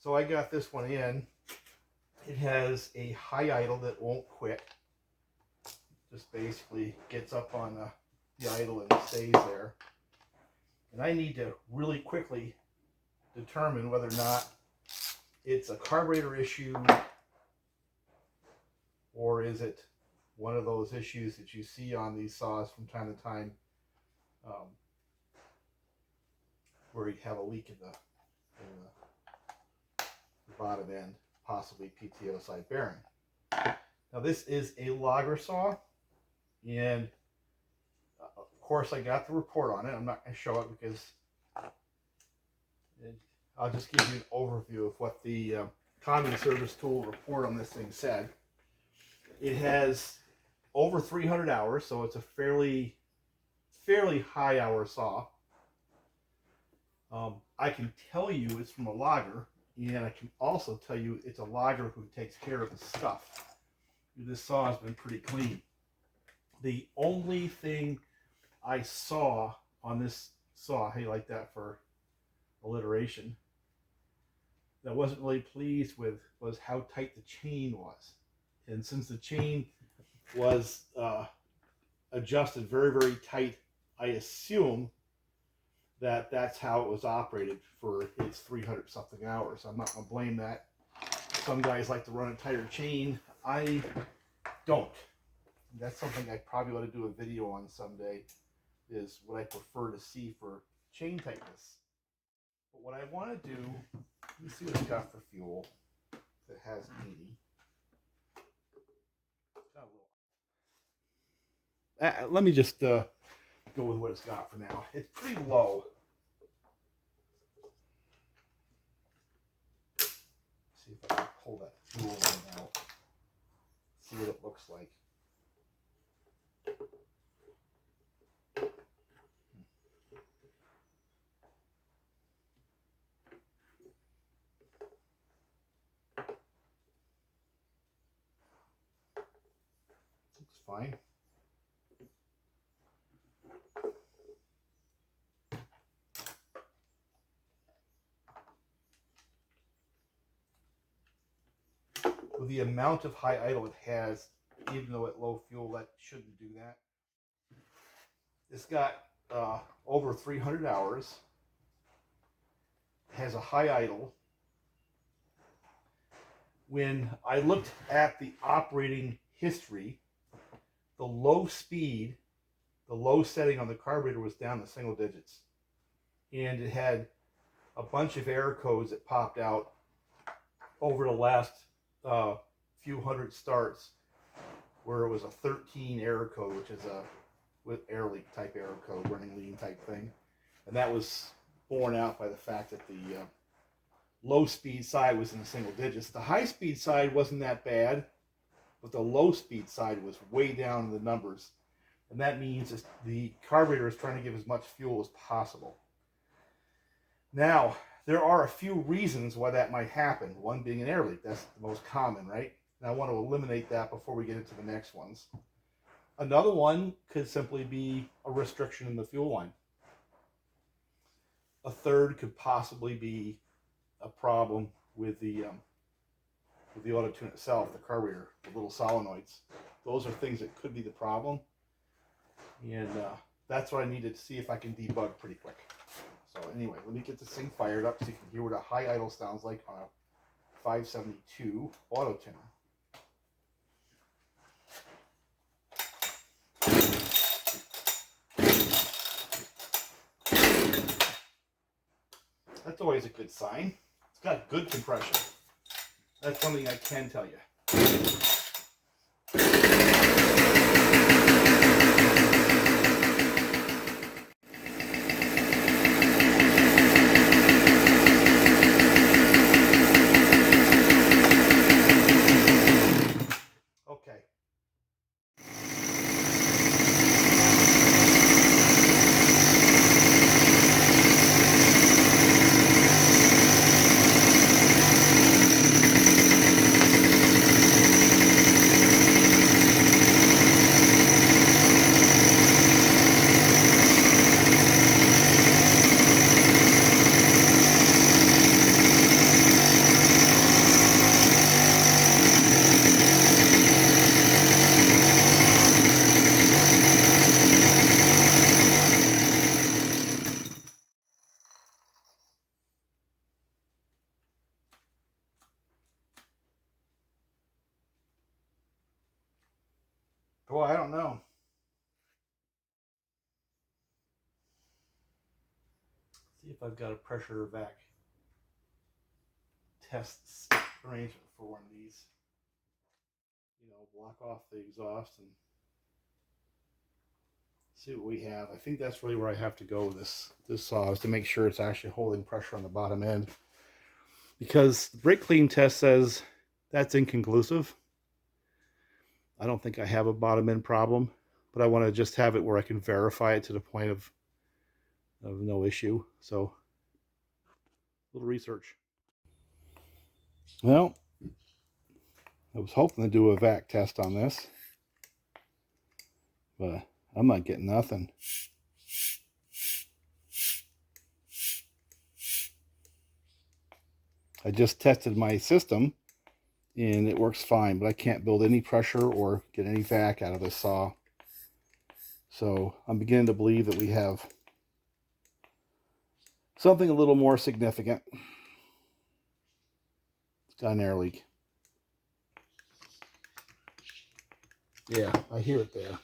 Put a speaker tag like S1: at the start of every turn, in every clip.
S1: So I got this one in. It has a high idle that won't quit. Just basically gets up on the idle and stays there. And I need to really quickly determine whether or not it's a carburetor issue or is it one of those issues that you see on these saws from time to time, where you have a leak in the bottom end, possibly PTO side bearing. Now this is a logger saw, and of course I got the report on it. I'm not going to show it because I'll just give you an overview of what the common service tool report on this thing said. It has over 300 hours, so it's a fairly high hour saw. I can tell you it's from a logger, and I can also tell you it's a logger who takes care of the stuff. This saw has been pretty clean. The only thing I saw on this saw, hey, like that for alliteration, that I wasn't really pleased with was how tight the chain was. And since the chain was adjusted very, very tight, I assume that that's how it was operated for its 300 something hours. I'm not going to blame that. Some guys like to run a tighter chain. I don't. That's something I probably ought to do a video on someday, is what I prefer to see for chain tightness. But what I want to do, let me see what it's got for fuel. It has 80. Let me just go with what it's got for now. It's pretty low. See if I can pull that fuel line out. See what it looks like. Looks fine. With the amount of high idle it has, even though at low fuel, that shouldn't do that. It's got over 300 hours. It has a high idle. When I looked at the operating history, the low speed, the low setting on the carburetor was down to single digits. And it had a bunch of error codes that popped out over the last few hundred starts, where it was a 13 error code, which is a with air leak type error code, running lean type thing. And that was borne out by the fact that the low speed side was in the single digits. The high speed side wasn't that bad, but the low speed side was way down in the numbers. And that means the carburetor is trying to give as much fuel as possible. Now, there are a few reasons why that might happen. One being an air leak. That's the most common, right? And I want to eliminate that before we get into the next ones. Another one could simply be a restriction in the fuel line. A third could possibly be a problem with the auto tune itself, the carburetor, the little solenoids. Those are things that could be the problem. And that's what I needed to see if I can debug pretty quick. So anyway, let me get this thing fired up so you can hear what a high idle sounds like on a 572 auto tuner. That's always a good sign. It's got good compression. That's one thing I can tell you. Boy, I don't know. See if I've got a pressure vac test arrangement for one of these. You know, block off the exhaust and see what we have. I think that's really where I have to go with this saw, is to make sure it's actually holding pressure on the bottom end. Because the brake clean test says that's inconclusive. I don't think I have a bottom end problem, but I want to just have it where I can verify it to the point of no issue. So, a little research. Well, I was hoping to do a vac test on this, but I'm not getting nothing. I just tested my system and it works fine, but I can't build any pressure or get any vac out of this saw. So I'm beginning to believe that we have something a little more significant. It's got an air leak. Yeah, I hear it there.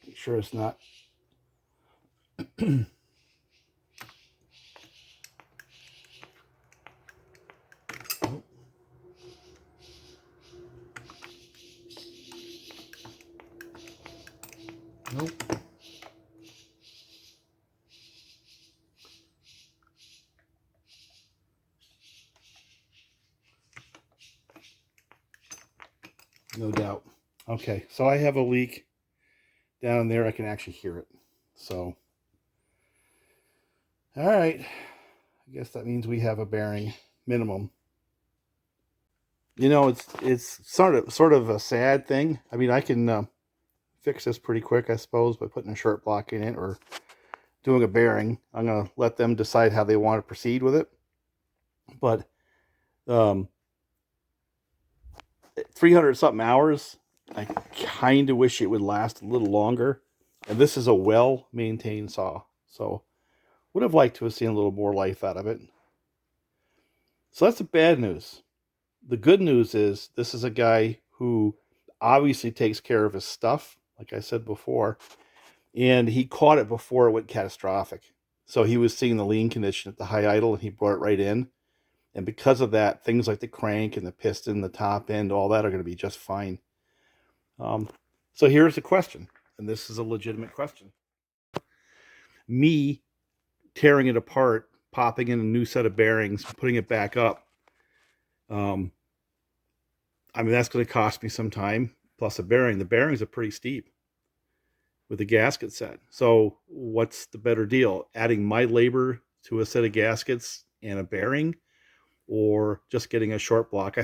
S1: Make sure it's not. Nope. No doubt. Okay, so I have a leak down there. I can actually hear it. So, all right. I guess that means we have a bearing minimum. You know, it's sort of a sad thing. I mean, I can fix this pretty quick, I suppose, by putting a shirt block in it or doing a bearing. I'm going to let them decide how they want to proceed with it. But 300 something hours, I kind of wish it would last a little longer. And this is a well-maintained saw, so would have liked to have seen a little more life out of it. So that's the bad news. The good news is this is a guy who obviously takes care of his stuff, like I said before, and he caught it before it went catastrophic. So he was seeing the lean condition at the high idle, and he brought it right in. And because of that, things like the crank and the piston, the top end, all that are going to be just fine. So here's the question, and this is a legitimate question. Me tearing it apart, popping in a new set of bearings, putting it back up, I mean, that's going to cost me some time, plus a bearing. The bearings are pretty steep with the gasket set. So what's the better deal? Adding my labor to a set of gaskets and a bearing, or just getting a short block?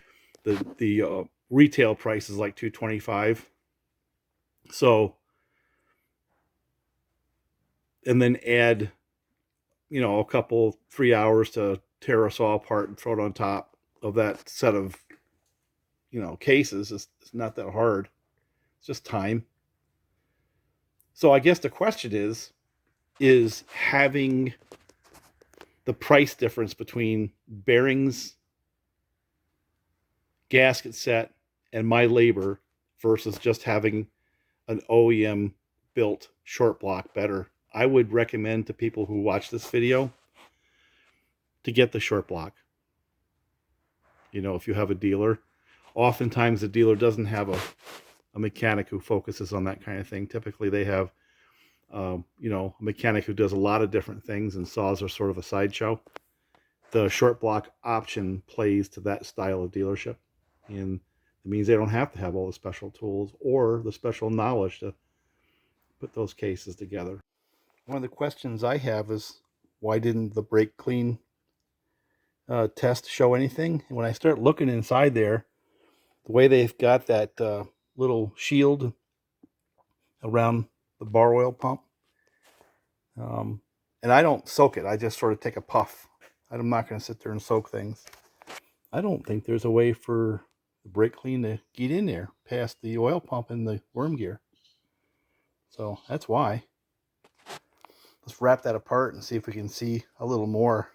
S1: The retail price is like $225. So, and then add, you know, a couple 3 hours to tear us all apart and throw it on top of that set of, you know, cases. It's not that hard. It's just time. So I guess the question is having the price difference between bearings, gasket set, and my labor versus just having an OEM built short block better? I would recommend to people who watch this video to get the short block. You know, if you have a dealer, oftentimes the dealer doesn't have a mechanic who focuses on that kind of thing. Typically they have, you know, a mechanic who does a lot of different things, and saws are sort of a sideshow. The short block option plays to that style of dealership, and it means they don't have to have all the special tools or the special knowledge to put those cases together. One of the questions I have is, why didn't the brake clean test show anything? And when I start looking inside there, the way they've got that little shield around the bar oil pump, and I don't soak it, I just sort of take a puff. I'm not going to sit there and soak things. I don't think there's a way for the brake clean to get in there past the oil pump and the worm gear. So that's why. Let's wrap that apart and see if we can see a little more,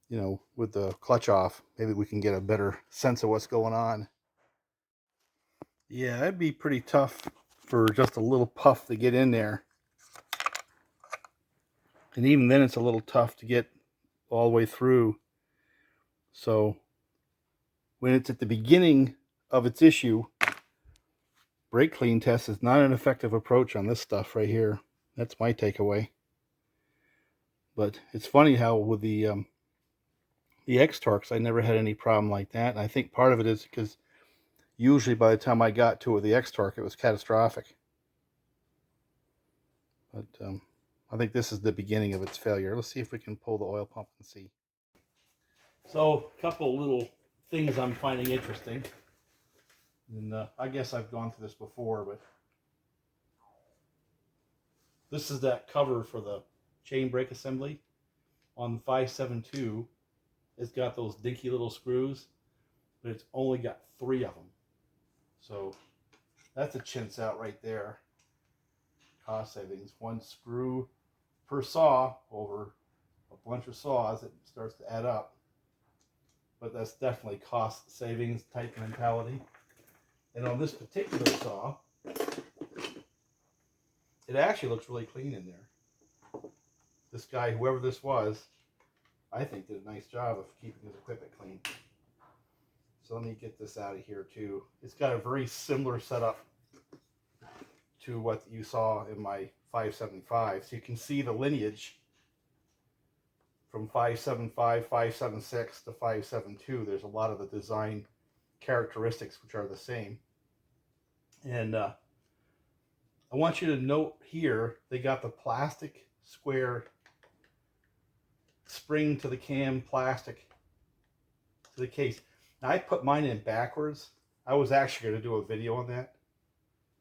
S1: you know, with the clutch off. Maybe we can get a better sense of what's going on. Yeah, that'd be pretty tough for just a little puff to get in there. And even then it's a little tough to get all the way through. So when it's at the beginning of its issue, brake clean test is not an effective approach on this stuff right here. That's my takeaway. But it's funny how with the X-Torques, I never had any problem like that. And I think part of it is because usually by the time I got to it with the X-Torque, it was catastrophic. But I think this is the beginning of its failure. Let's see if we can pull the oil pump and see. So a couple little things I'm finding interesting. And I guess I've gone through this before, but this is that cover for the chain brake assembly. On the 572, it's got those dinky little screws, but it's only got 3 of them. So that's a chintz out right there. Cost savings, 1 screw per saw over a bunch of saws. It starts to add up, but that's definitely cost savings type mentality. And on this particular saw, it actually looks really clean in there. This guy, whoever this was, I think did a nice job of keeping his equipment clean. So let me get this out of here too. It's got a very similar setup to what you saw in my 575. So you can see the lineage from 575, 576 to 572. There's a lot of the design characteristics which are the same. And I want you to note here, they got the plastic square spring to the cam plastic to the case. Now I put mine in backwards. I was actually going to do a video on that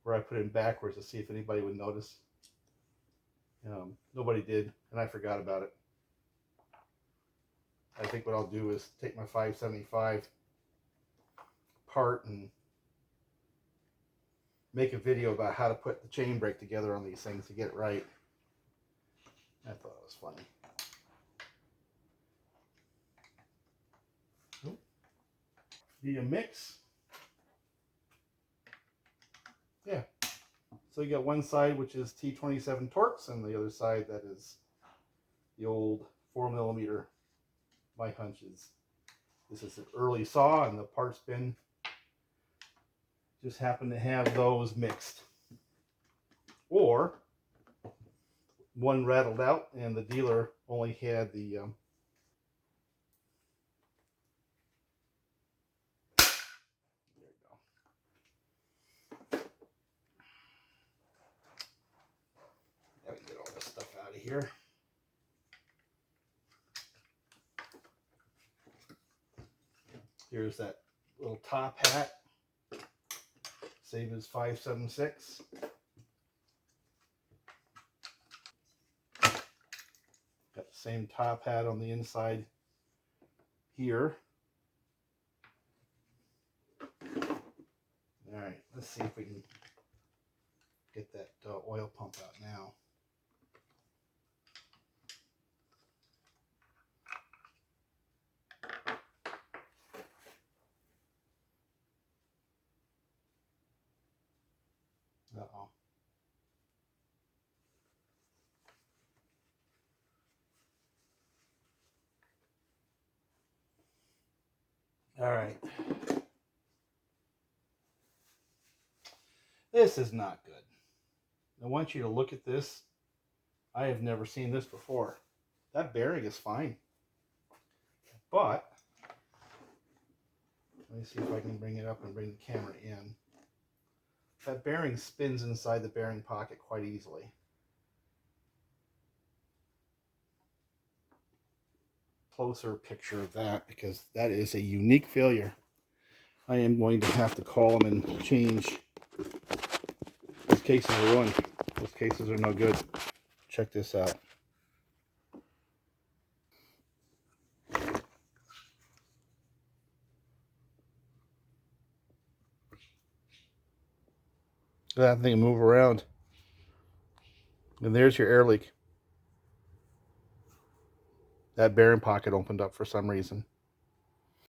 S1: where I put it in backwards to see if anybody would notice. Nobody did, and I forgot about it. I think what I'll do is take my 575 apart and make a video about how to put the chain brake together on these things to get it right. I thought it was funny. The mix. Yeah. So you got one side which is T27 Torx, and the other side that is the old 4mm. My hunch is this is an early saw, and the parts bin just happened to have those mixed. Or one rattled out, and the dealer only had the there you go. Let me get all this stuff out of here. Here's that little top hat, same as 576. Got the same top hat on the inside here. All right, let's see if we can get that oil pump out now. Uh-oh. All right. This is not good. I want you to look at this. I have never seen this before. That bearing is fine. But, let me see if I can bring it up and bring the camera in. That bearing spins inside the bearing pocket quite easily. Closer picture of that, because that is a unique failure. I am going to have to call them and change. Those cases are ruined. Those cases are no good. Check this out. That thing move around. And there's your air leak. That bearing pocket opened up for some reason.